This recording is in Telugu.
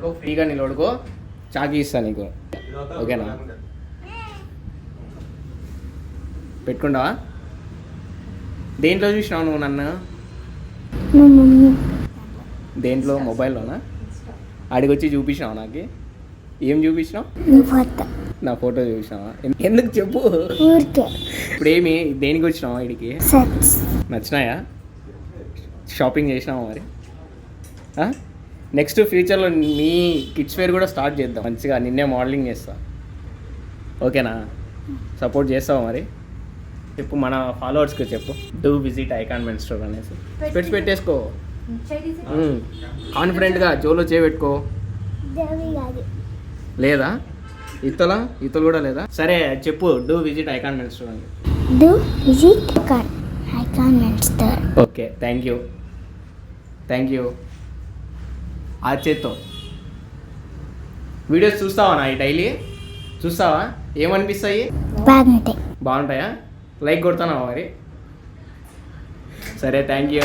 నిలబడుకో, ఫ్రీగా నిలబడుకో, చాకీ ఇస్తా నీకు, ఓకేనా? పెట్టుకుంటావా? దేంట్లో చూసినావు నువ్వు నన్ను? దేంట్లో? మొబైల్లోనా? అడిగొచ్చి చూపించినావు నాకు? ఏం చూపించినావు? నా ఫోటో చూసినావా? ఎందుకు చెప్పు. ఇప్పుడు ఏమి దేనికి వచ్చినావా ఇడికి? నచ్చినాయా? షాపింగ్ చేసినావా మరి? నెక్స్ట్ ఫ్యూచర్లో నీ కిడ్స్ వేర్ కూడా స్టార్ట్ చేద్దాం, మంచిగా నిన్నే మోడలింగ్ చేస్తా, ఓకేనా? సపోర్ట్ చేస్తావా మరి? చెప్పు మన ఫాలోవర్స్కి చెప్పు. Do visit Icon men's Store అనేసి స్పెట్స్ పెట్టేసుకో, కాన్ఫిడెంట్గా జోలో చేయబెట్టుకో. లేదా ఇతలు కూడా లేదా? సరే చెప్పు, do visit Icon men's store అని. Do visit Icon men's store. Okay, thank you. ఆ చేత్తో వీడియోస్ చూస్తావా నా డైలీ? చూస్తావా? ఏమనిపిస్తాయి? బాగుంటాయి. బాగుంటాయా? లైక్ కొడతానా మరి? సరే, థ్యాంక్ యూ.